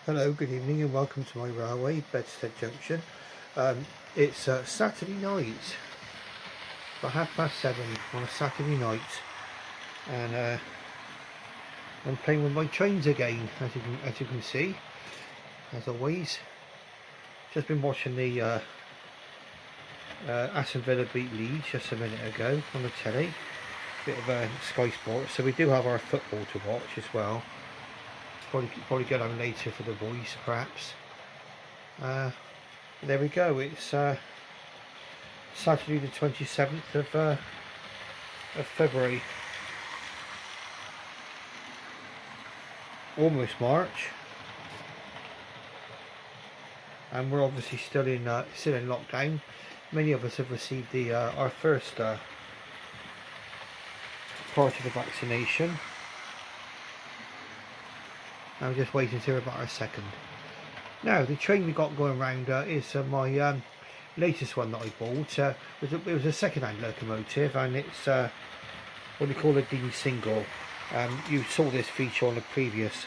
Hello, good evening and welcome to my railway, Bedstead Junction. It's Saturday night, about 7:30 on a Saturday night, and I'm playing with my trains again, as you can see, as always. Just been watching the Aston Villa beat Leeds just a minute ago on the telly, bit of Sky Sports, so we do have our football to watch as well. Probably go down later for the voice, perhaps. There we go. It's Saturday the 27th of February, almost March, and we're obviously still in lockdown. Many of us have received our first part of the vaccination. I'm just waiting to hear about our second. Now, the train we got going around is my latest one that I bought. It was a second-hand locomotive, and it's what we call a D single. You saw this feature on a previous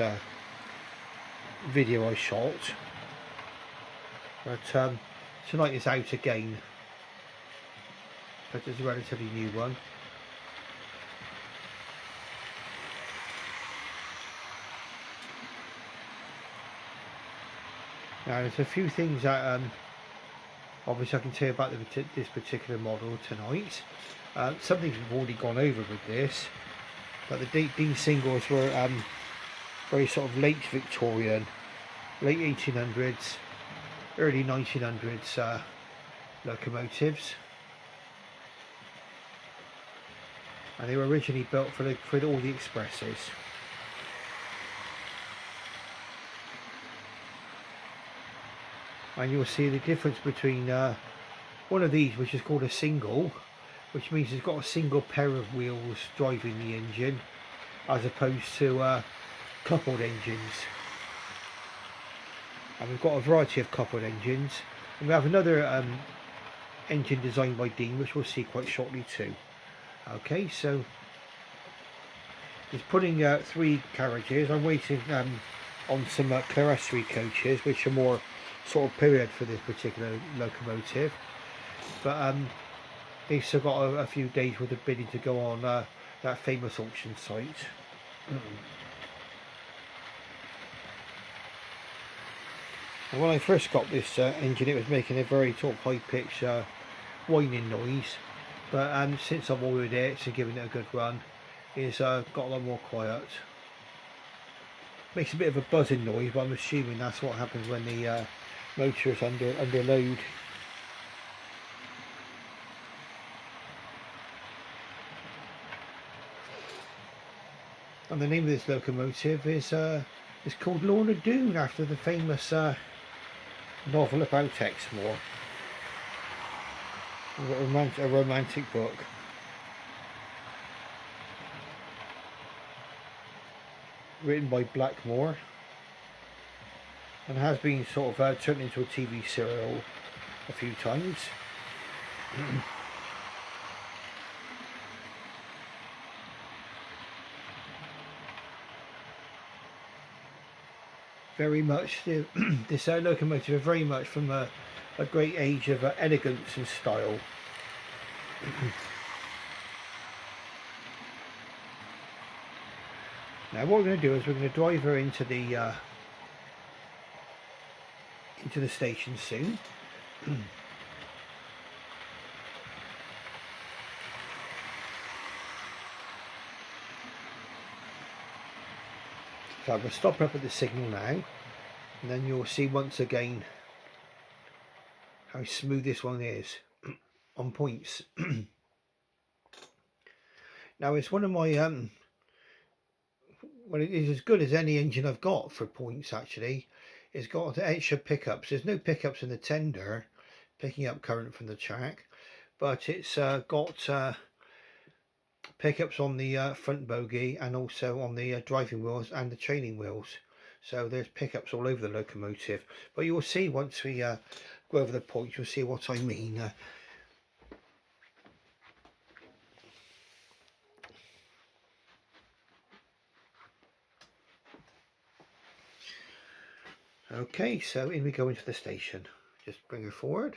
video I shot, but tonight it's out again. But it's a relatively new one. Now, there's a few things that obviously I can tell you about this particular model tonight. Some things we've already gone over with this, but the D singles were very sort of late Victorian, late 1800s, early 1900s locomotives, and they were originally built for all the expresses. And you'll see the difference between one of these, which is called a single, which means it's got a single pair of wheels driving the engine, as opposed to coupled engines. And we've got a variety of coupled engines, and we have another engine designed by Dean, which we'll see quite shortly too. Okay, so he's putting 3 carriages. I'm waiting on some Clarestri coaches, which are more sort of period for this particular locomotive, but they've still got a few days worth of bidding to go on that famous auction site. And when I first got this engine, it was making a very sort of high-pitched whining noise, but since I've ordered it and given it a good run, it's got a lot more quiet. Makes a bit of a buzzing noise, but I'm assuming that's what happens when the motor is under load. And the name of this locomotive is called Lorna Doone, after the famous novel about Exmoor, a romantic book. Written by Blackmore, and has been sort of turned into a TV serial a few times. Very much, this locomotive is very much from a great age of elegance and style. Now what we're going to do is we're going to drive her into the station soon. So I'm going to stop up at the signal now, and then you'll see once again how smooth this one is on points. Now it's one of my well, it is as good as any engine I've got for points, actually. It's got extra pickups. There's no pickups in the tender picking up current from the track, but it's got pickups on the front bogie, and also on the driving wheels and the training wheels. So there's pickups all over the locomotive, but you'll see once we go over the points, you'll see what I mean. Okay, so in we go into the station. Just bring her forward.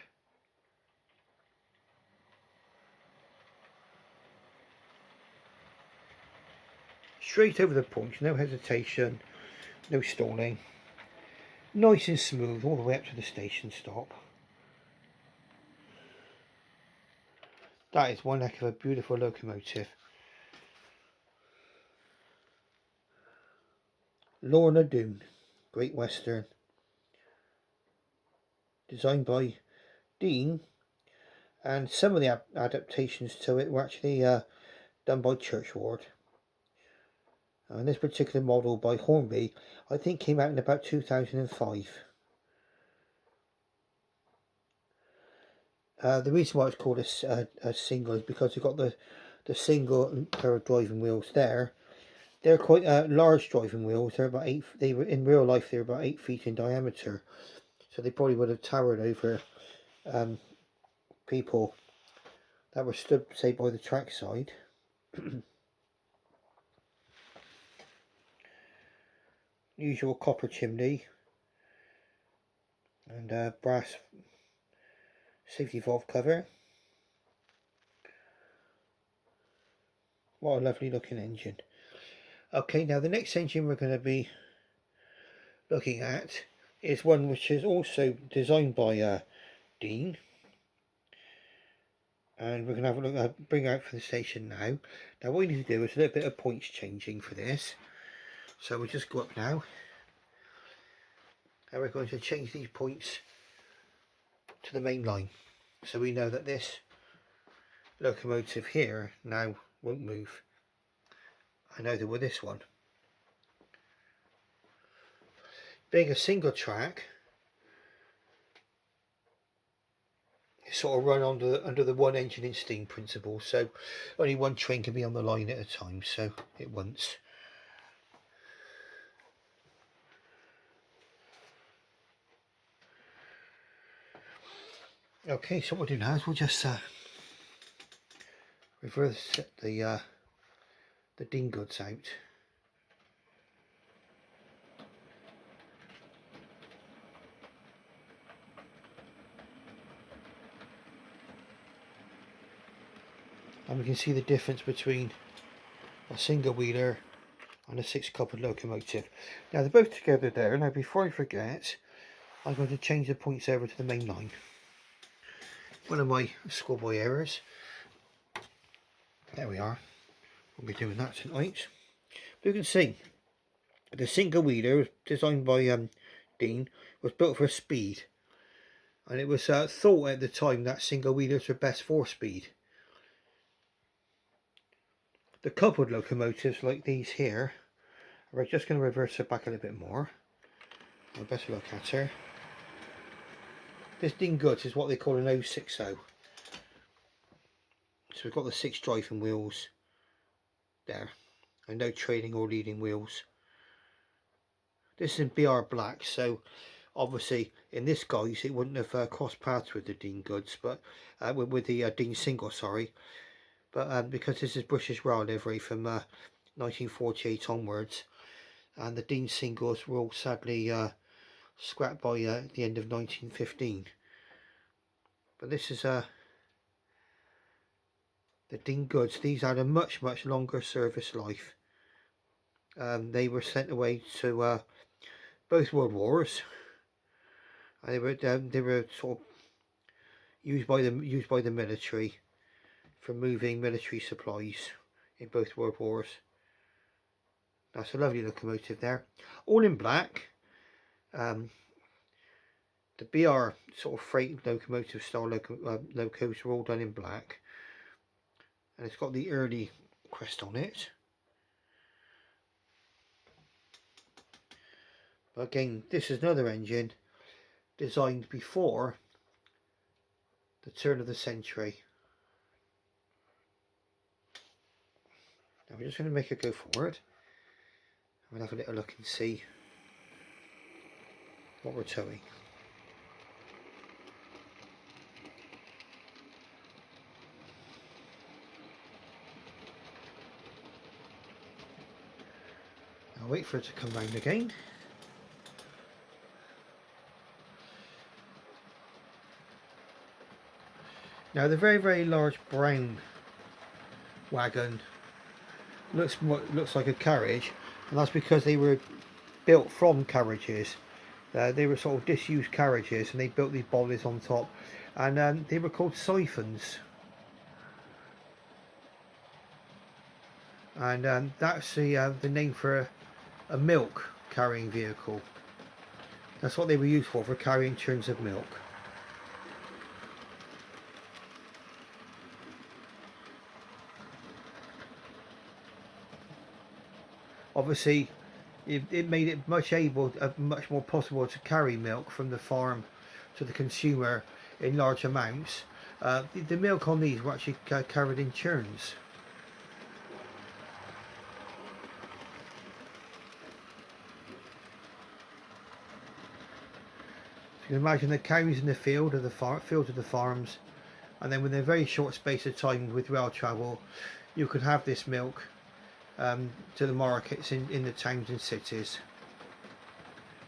Straight over the point, no hesitation, no stalling. Nice and smooth all the way up to the station stop. That is one heck of a beautiful locomotive. Lorna Doone, Great Western. Designed by Dean, and some of the adaptations to it were actually done by Churchward. And this particular model by Hornby, I think, came out in about 2005. The reason why it's called a single is because you've got the single pair of driving wheels there. They're quite large driving wheels. They're about 8. They were in real life. They're about 8 feet in diameter, so they probably would have towered over people that were stood, say, by the trackside. Usual copper chimney and brass safety valve cover. What a lovely looking engine. Okay, now the next engine we're going to be looking at is one which is also designed by Dean, and we're going to have a look, bring out for the station now. Now what we need to do is a little bit of points changing for this, so we'll just go up now and we're going to change these points to the main line, so we know that this locomotive here now won't move. I know that with this one being a single track, it's sort of run under the one engine in steam principle, so only one train can be on the line at a time, so it won't. Okay, so what we'll do now is we'll just reverse the Dean goods out. And we can see the difference between a single wheeler and a 6-coupled locomotive. Now they're both together there. Now before I forget, I'm going to change the points over to the main line. One of my schoolboy errors. There we are. We'll be doing that tonight. But you can see the single wheeler, designed by Dean, was built for speed, and it was thought at the time that single wheelers were best for speed. The coupled locomotives like these here, we're just going to reverse her back a little bit more. I'll better look at her. This Dean goods is what they call an 060. So we've got the 6 driving wheels there, and no trailing or leading wheels. This is in BR black, so obviously in this guise it wouldn't have crossed paths with the Dean goods, but with the Dean single, sorry. But because this is British Rail livery from 1948 onwards, and the Dean singles were all sadly scrapped by the end of 1915. But this is the Dean goods. These had a much longer service life. They were sent away to both World Wars, and they were sort of used by the military for moving military supplies in both World Wars. That's a lovely locomotive there, all in black. The BR sort of freight locomotive style locos are all done in black, and it's got the early crest on it. But again, this is another engine designed before the turn of the century. Now we're just going to make it go forward. We'll have a little look and see what we're towing. I'll wait for it to come round again. Now the very large brown wagon looks like a carriage, and that's because they were built from carriages. They were sort of disused carriages, and they built these bodies on top, and they were called Siphons. And that's the name for a milk carrying vehicle. That's what they were used for carrying churns of milk. Obviously, it made it much more possible to carry milk from the farm to the consumer in large amounts. The milk on these were actually carried in churns. So you can imagine the cows in the fields of the farms, and then within a very short space of time with rail travel, you could have this milk to the markets in the towns and cities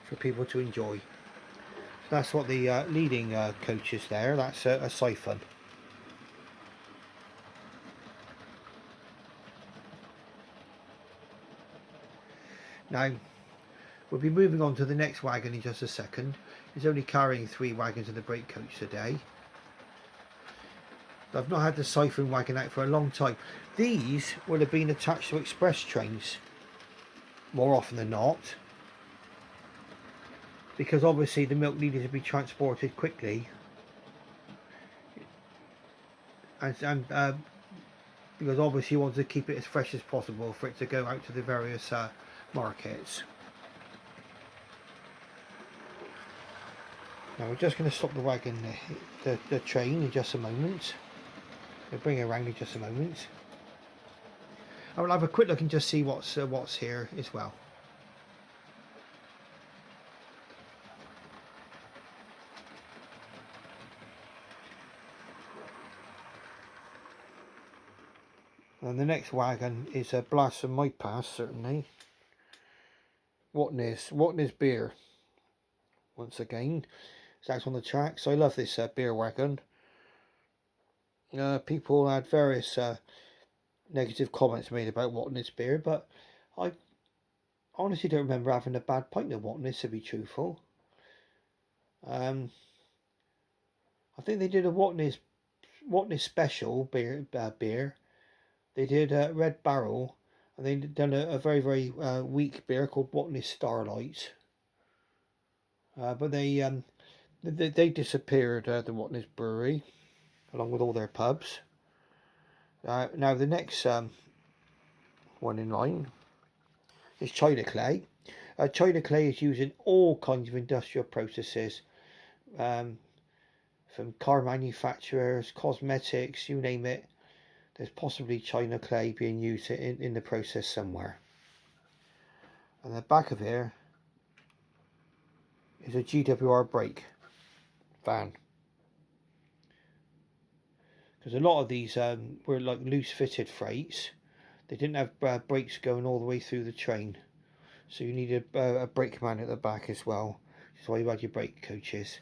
for people to enjoy. So that's what the leading coach is there. That's a Ssiphon. Now we'll be moving on to the next wagon in just a second. It's only carrying 3 wagons in the brake coach today. I've not had the Ssiphon wagon out for a long time. These would have been attached to express trains more often than not, because obviously the milk needed to be transported quickly, and because obviously you wanted to keep it as fresh as possible for it to go out to the various markets. Now we're just going to stop the wagon, the train, in just a moment. We'll bring it around in just a moment. I will have a quick look and just see what's here as well. And the next wagon is a blast from my past, certainly. Watney's beer. Once again, it's out on the tracks. I love this beer wagon. People had various negative comments made about Watney's beer, but I honestly don't remember having a bad pint of Watney's, to be truthful. I think they did a Watney's special beer. They did Red Barrel, and they done a very weak beer called Watney's Starlight. But they disappeared, the Watney's brewery, along with all their pubs. Now the next one in line is China Clay. China Clay is used in all kinds of industrial processes, from car manufacturers, cosmetics, you name it. There's possibly China Clay being used in the process somewhere. And the back of here is a GWR brake van. Because a lot of these were like loose fitted freights. They didn't have brakes going all the way through the train. So you needed a brake man at the back as well. That's why you had your brake coaches.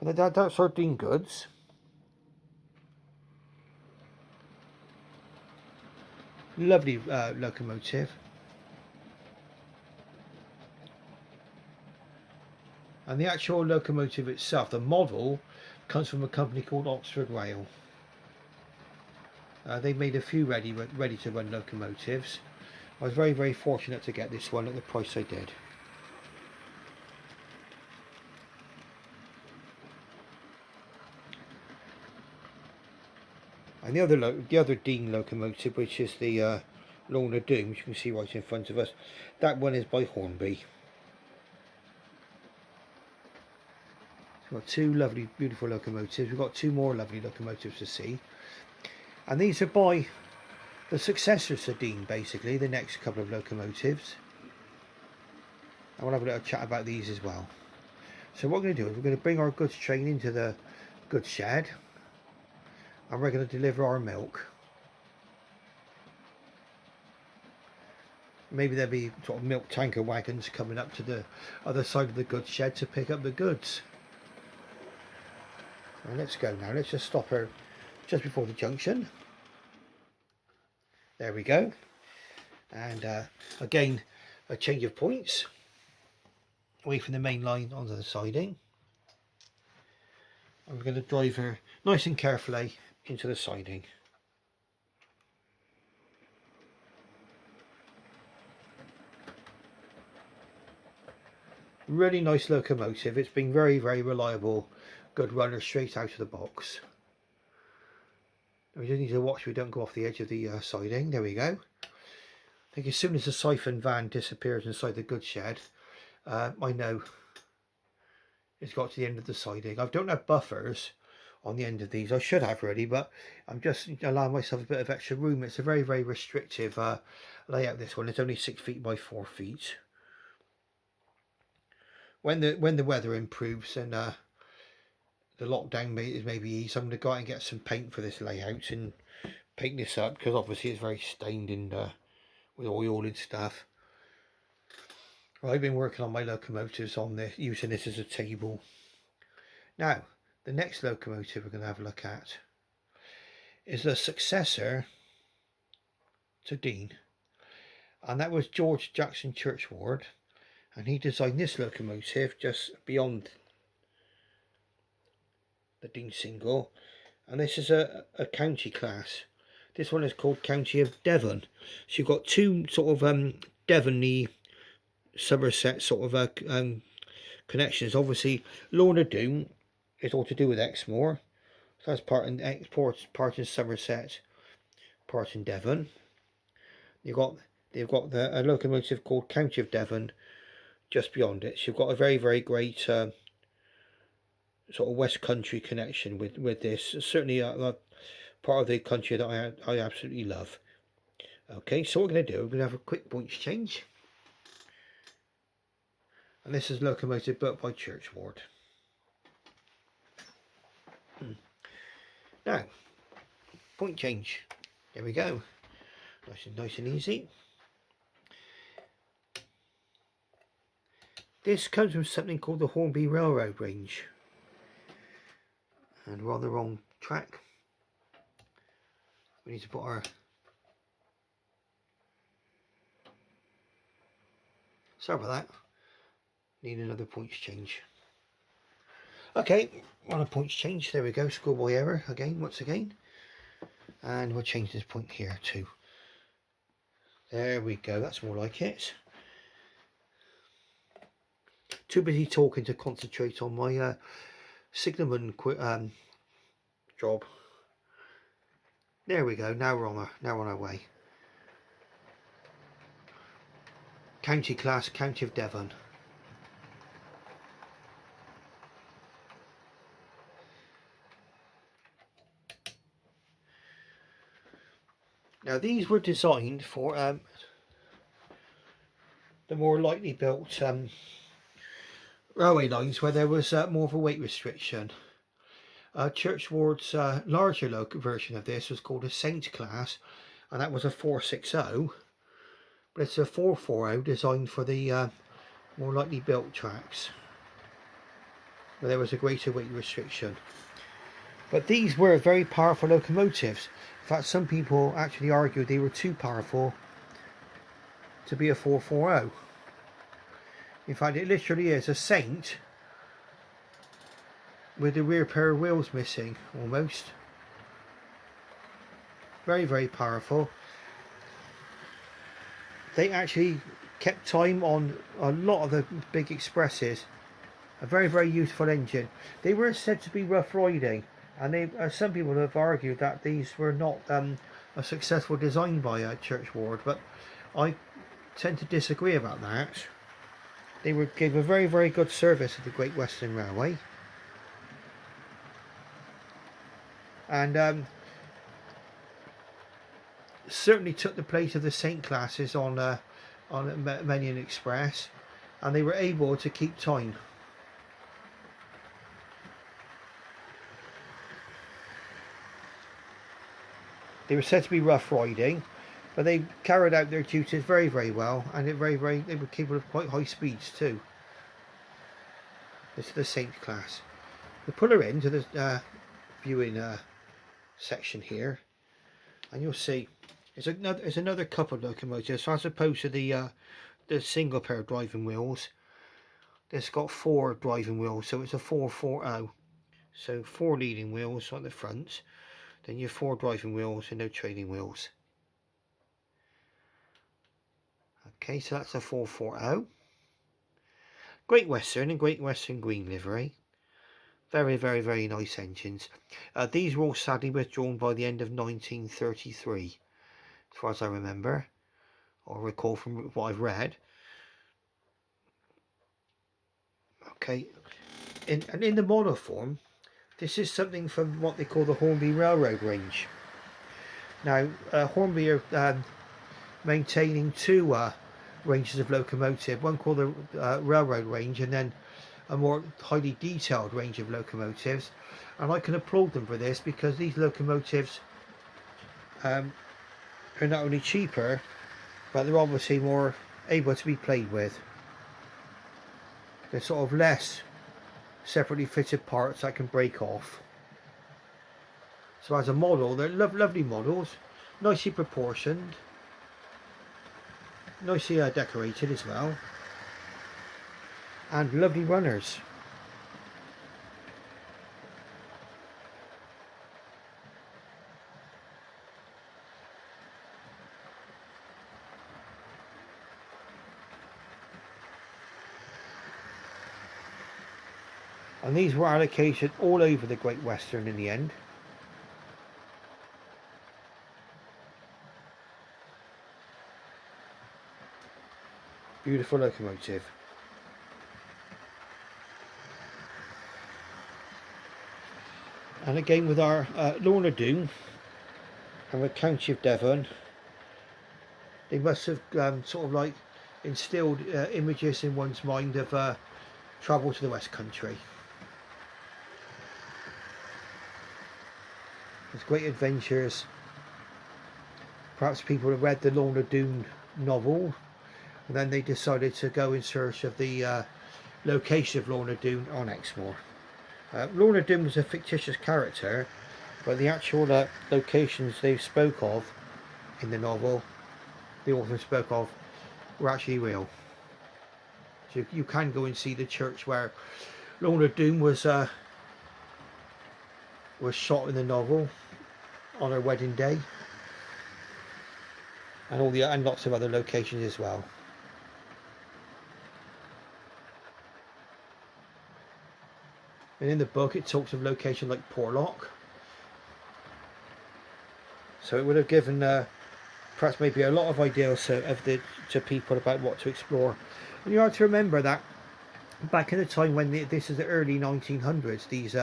But that's our Dean goods. Lovely locomotive. And the actual locomotive itself, the model, comes from a company called Oxford Rail. They made a few ready to run locomotives. I was very fortunate to get this one at the price I did. And the other Dean locomotive, which is the Lorna Doom, which you can see right in front of us, that one is by Hornby. We've got 2 lovely, beautiful locomotives. We've got 2 more lovely locomotives to see. And these are by the successors to Dean, basically, the next couple of locomotives. And we'll have a little chat about these as well. So what we're going to do is we're going to bring our goods train into the goods shed. And we're going to deliver our milk. Maybe there'll be sort of milk tanker wagons coming up to the other side of the goods shed to pick up the goods. Right, let's go now. Let's just stop her just before the junction. There we go. And again, a change of points away from the main line onto the siding. And we're going to drive her nice and carefully into the siding. Really nice locomotive. It's been very, very reliable. Good runner straight out of the box. We just need to watch we don't go off the edge of the siding. There we go. I think as soon as the Ssiphon van disappears inside the goods shed, I know it's got to the end of the siding. I don't have buffers on the end of these. I should have really, but I'm just allowing myself a bit of extra room. It's a very, very restrictive layout, this one. It's only 6 feet by 4 feet. When the weather improves and the lockdown is maybe eased, I'm going to go out and get some paint for this layout and paint this up, because obviously it's very stained and with oil and stuff. Well, I've been working on my locomotives on this, using this as a table. Now, the next locomotive we're going to have a look at is the successor to Dean, and that was George Jackson Churchward, and he designed this locomotive just beyond the Dean single, and this is a county class. This one is called County of Devon. So you've got two sort of Devon-y Somerset sort of connections. Obviously, Lorna Doon is all to do with Exmoor. So that's part in Somerset, part in Devon. They've got a locomotive called County of Devon just beyond it. So you've got a very, very great sort of West Country connection with this. Certainly part of the country that I absolutely love. Okay, so what we're going to do, we're going to have a quick points change. And this is locomotive built by Churchward. Now, point change. There we go. Nice and easy. This comes from something called the Hornby Railroad Range. And we're on the wrong track. We need to put our sorry about that. Need another points change. Okay, on a points change. There we go. Schoolboy error again, once again. And we'll change this point here too. There we go. That's more like it. Too busy talking to concentrate on my signalman job. There we go. Now we're on our way. County class, County of Devon. Now these were designed for the more lightly built railway lines where there was more of a weight restriction. Churchward's larger version of this was called a Saint class, and that was a 460, but it's a 440 designed for the more lightly built tracks where there was a greater weight restriction. But these were very powerful locomotives. In fact, some people actually argued they were too powerful to be a 440. In fact, it literally is a Saint with the rear pair of wheels missing, almost. Very, very powerful. They actually kept time on a lot of the big expresses. A very, very useful engine. They were said to be rough riding, and some people have argued that these were not a successful design by Churchward, but I tend to disagree about that. They gave a very, very good service to the Great Western Railway. And certainly took the place of the Saint classes on many an express, and they were able to keep time. They were said to be rough riding, but they carried out their duties very, very well, and they were capable of quite high speeds too. This is the Saint class. We pull her into the viewing section here, and you'll see there's another couple of locomotives. So as opposed to the single pair of driving wheels, this got 4 driving wheels, so it's a 440. So 4 leading wheels on the front, then your 4 driving wheels and no trailing wheels. Okay, so that's a 440. Great Western and Great Western green livery. Very, very, very nice engines. These were all sadly withdrawn by the end of 1933, as far as I remember, or recall from what I've read. Okay, and in the model form, this is something from what they call the Hornby Railroad range. Now, Hornby are maintaining 2 ranges of locomotive, one called the Railroad range, and then a more highly detailed range of locomotives, and I can applaud them for this, because these locomotives are not only cheaper, but they're obviously more able to be played with. They're sort of less separately fitted parts that can break off. So as a model, they're lovely models, nicely proportioned, nicely decorated as well, and lovely runners. And these were allocated all over the Great Western in the end. Beautiful locomotive. And again with our Lorna Doone and the County of Devon, they must have sort of like instilled images in one's mind of travel to the West Country. There's great adventures. Perhaps people have read the Lorna Doone novel, and then they decided to go in search of the location of Lorna Doone on Exmoor. Lorna Doone was a fictitious character, but the actual locations they spoke of in the novel, the author spoke of, were actually real. So you can go and see the church where Lorna Doone was shot in the novel on her wedding day, and lots of other locations as well. And in the book it talks of location like Porlock, so it would have given perhaps maybe a lot of ideas to people about what to explore. And you have to remember that back in the time when this is the early 1900s, these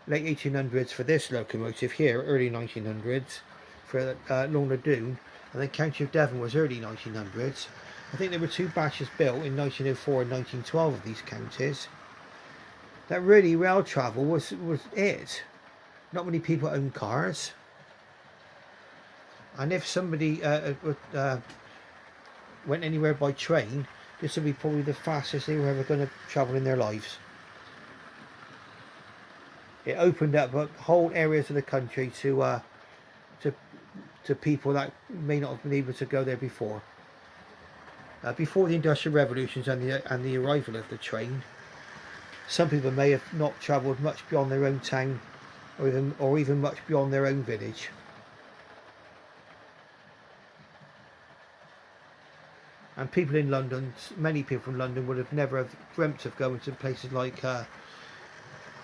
late 1800s for this locomotive here, early 1900s for Lorna Doone, and then County of Devon was early 1900s. I think there were 2 batches built in 1904 and 1912 of these counties. That really rail travel was it. Not many people own cars, and if somebody went anywhere by train, this would be probably the fastest they were ever going to travel in their lives. It opened up whole areas of the country to people that may not have been able to go there before. Before the Industrial Revolutions and the arrival of the train, some people may have not travelled much beyond their own town, or even much beyond their own village. And people in London, many people from London would have never have dreamt of going to places like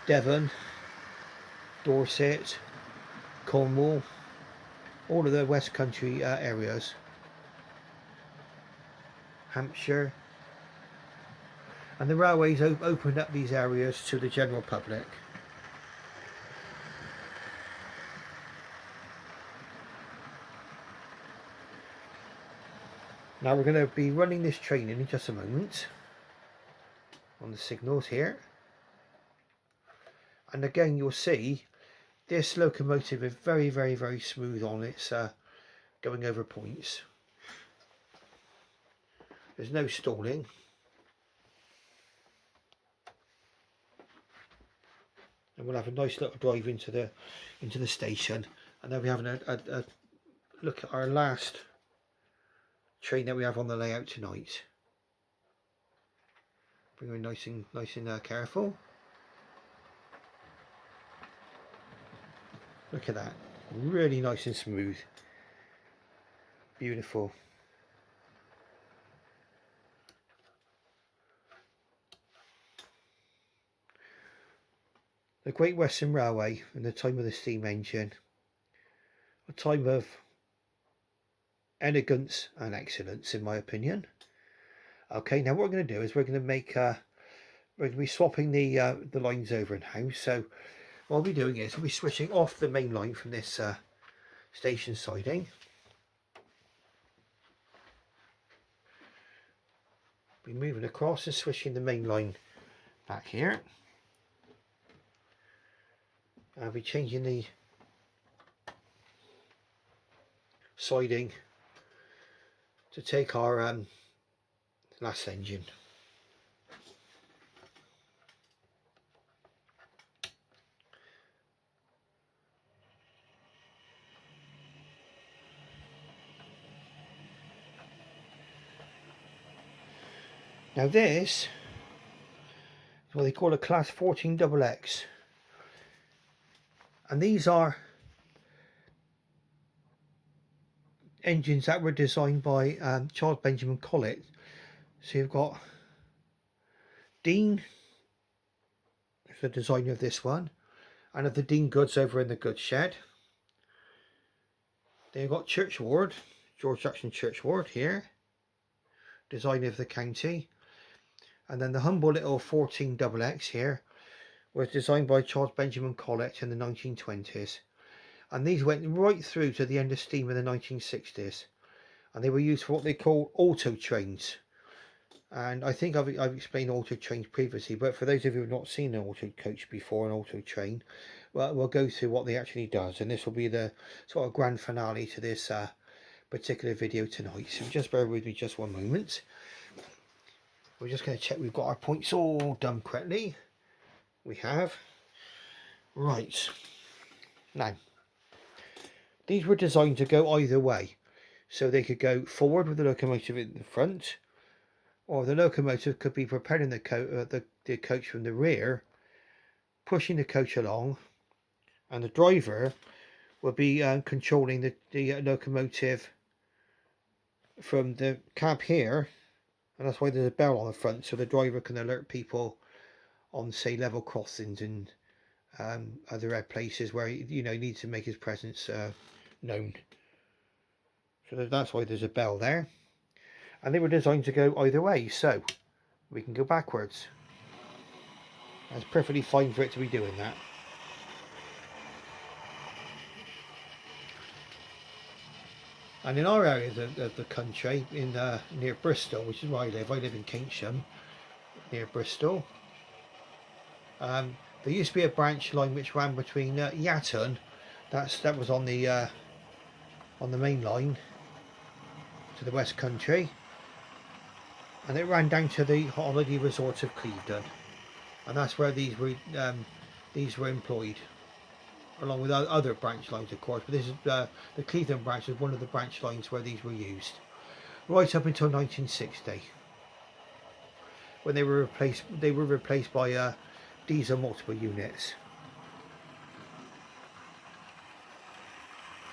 Devon, Dorset, Cornwall, all of the West Country areas, Hampshire, and the railways opened up these areas to the general public. Now we're going to be running this train in just a moment on the signals here, and again you'll see this locomotive is very, very, very smooth on its going over points. There's no stalling. and we'll have a nice little drive into the station, and then we're having a look at our last train that we have on the layout tonight. Bring it nice and careful. Look at that, really nice and smooth, beautiful. The Great Western Railway in the time of the steam engine, a time of elegance and excellence in my opinion. Okay, now what we're going to do is we're going to be swapping the lines over now. So what I'll be doing is we'll be switching off the main line from this station siding. Be moving across and switching the main line back here. I'll be changing the siding to take our last engine. Now this is what they call a class 14XX, and these are engines that were designed by Charles Benjamin Collett. So you've got Dean, the designer of this one, and of the Dean goods over in the goods shed. Then you've got Churchward, George Jackson Churchward here, designer of the county. And then the humble little 14XX here was designed by Charles Benjamin Collett in the 1920s. And these went right through to the end of steam in the 1960s. And they were used for what they call auto trains. And I think I've explained auto trains previously, but for those of you who have not seen an auto coach before, an auto train, well, we'll go through what they actually does. And this will be the sort of grand finale to this particular video tonight. So just bear with me just one moment. We're just going to check we've got our points all done correctly. We have. Right. Now, these were designed to go either way. So they could go forward with the locomotive in the front, or the locomotive could be propelling the coach from the rear, pushing the coach along, and the driver will be controlling the locomotive from the cab here. And that's why there's a bell on the front, so the driver can alert people on, say, level crossings and other places where he needs to make his presence known. So that's why there's a bell there. And they were designed to go either way, so we can go backwards. That's perfectly fine for it to be doing that. And in our area of the country, in near Bristol, which is where I live in Keynsham, near Bristol. There used to be a branch line which ran between Yatton, that was on the main line to the West Country, and it ran down to the holiday resort of Clevedon, and that's where these were employed, along with other branch lines, of course. But this is the Clevedon branch was one of the branch lines where these were used, right up until 1960, when they were replaced by diesel multiple units.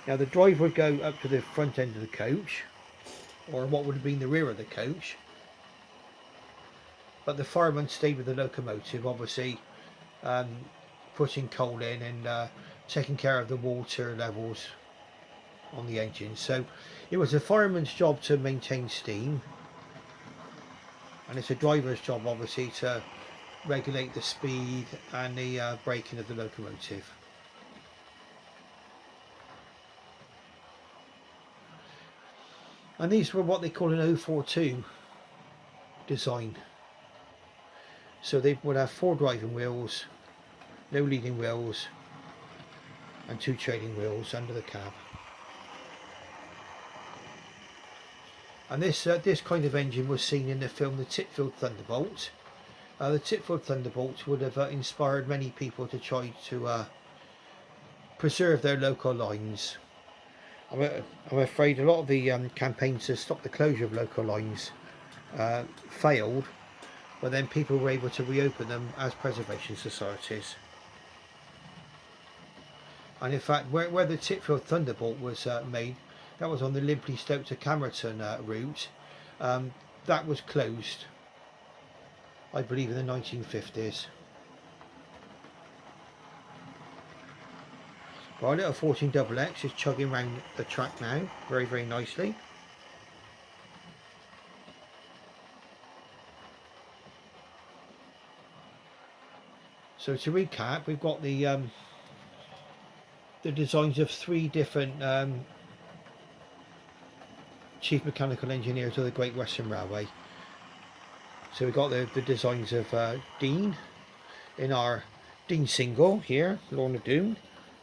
Now the drive would go up to the front end of the coach, or what would have been the rear of the coach, but the fireman stayed with the locomotive, obviously putting coal in and taking care of the water levels on the engine. So it was a fireman's job to maintain steam, and it's a driver's job obviously to regulate the speed and the braking of the locomotive. And these were what they call an 042 design. So they would have 4 driving wheels, no leading wheels, and 2 trailing wheels under the cab. And this kind of engine was seen in the film The Titfield Thunderbolt, The Titford Thunderbolts would have inspired many people to try to preserve their local lines. I'm afraid a lot of the campaigns to stop the closure of local lines failed, but then people were able to reopen them as preservation societies. And in fact, where the Titfield Thunderbolt was made, that was on the Limpley Stoke to Camerton route. That was closed, I believe, in the 1950s. Our little 14XX is chugging around the track now, very, very nicely. So to recap, we've got the designs of 3 different chief mechanical engineers of the Great Western Railway. So we've got the designs of Dean in our Dean single here, Lorna Doom,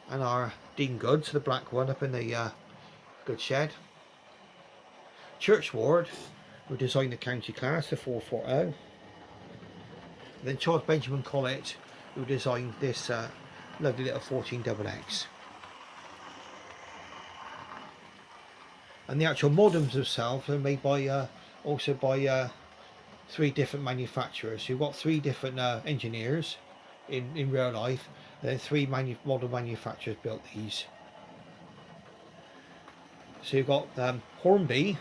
and our Dean Goods, the black one up in the goods shed. Churchward, who designed the county class, the 440. And then Charles Benjamin Collett, who designed this lovely little 14XX. And the actual modems themselves are made by also by 3 different manufacturers. So you've got 3 different engineers in real life, and then 3 model manufacturers built these. So you've got Hornby.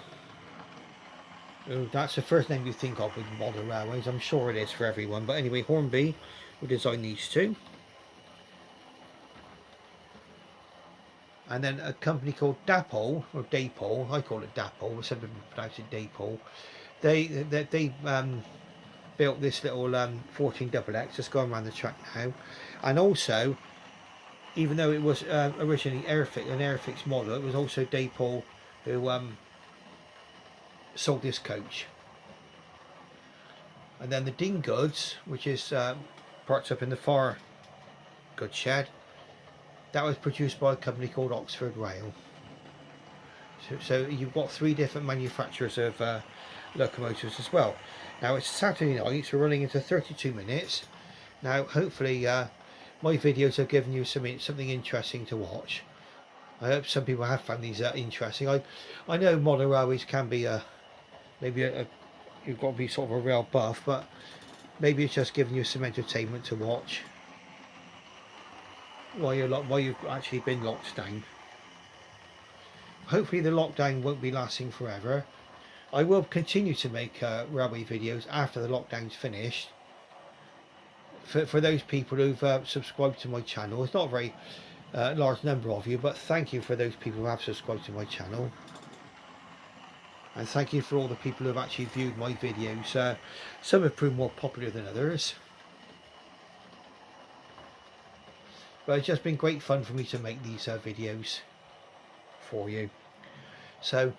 Oh, that's the first name you think of with modern railways. I'm sure it is for everyone, but anyway, Hornby will design these 2. And then a company called Dapol, or Dapol, I call it Dapol, but some people pronounce it Dapol. They built this little 14XX just going around the track now. And also, even though it was originally an Airfix model, it was also Dapol who sold this coach. And then the Dean Goods, which is parked up in the far goods shed, that was produced by a company called Oxford Rail. So you've got 3 different manufacturers of locomotives as well. Now it's Saturday night, so we're running into 32 minutes. Now hopefully my videos have given you something interesting to watch. I hope some people have found these interesting. I know modern railways can be maybe you've got to be sort of a rail buff, but maybe it's just giving you some entertainment to watch while you've actually been locked down. Hopefully the lockdown won't be lasting forever. I will continue to make railway videos after the lockdown's finished. For those people who've subscribed to my channel, it's not a very large number of you, but thank you for those people who have subscribed to my channel. And thank you for all the people who have actually viewed my videos. Some have proved more popular than others. But it's just been great fun for me to make these videos for you. So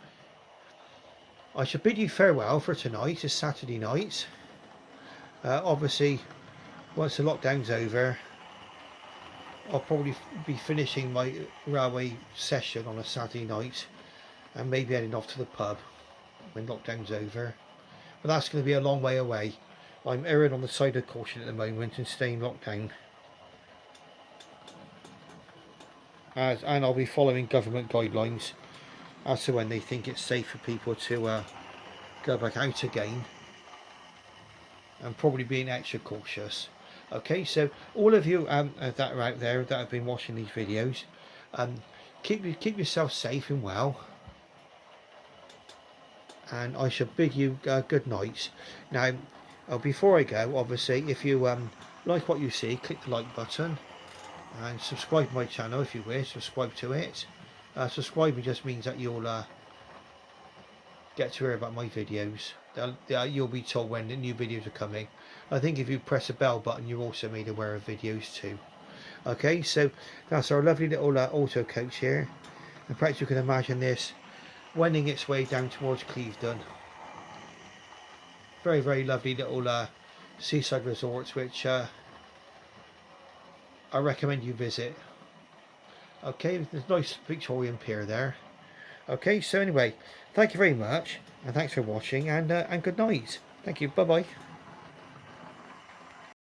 I shall bid you farewell for tonight. It's Saturday night. Obviously, once the lockdown's over, I'll probably be finishing my railway session on a Saturday night and maybe heading off to the pub when lockdown's over. But that's going to be a long way away. I'm erring on the side of caution at the moment and staying locked down. And I'll be following government guidelines as to when they think it's safe for people to go back out again, and probably being extra cautious. Okay, so all of you that are out there that have been watching these videos, keep yourself safe and well, and I shall bid you good night. Now, before I go, obviously, if you like what you see, click the like button. And subscribe to my channel if you wish. Subscribe to it. Subscribing just means that you'll get to hear about my videos. You'll be told when the new videos are coming. I think if you press the bell button, you're also made aware of videos too. Okay, so that's our lovely little auto coach here. And perhaps you can imagine this wending its way down towards Clevedon. Very, very lovely little seaside resorts, which I recommend you visit. Okay, there's a nice Victorian pier there. Okay, so anyway, thank you very much, and thanks for watching, and good night. Thank you, bye bye.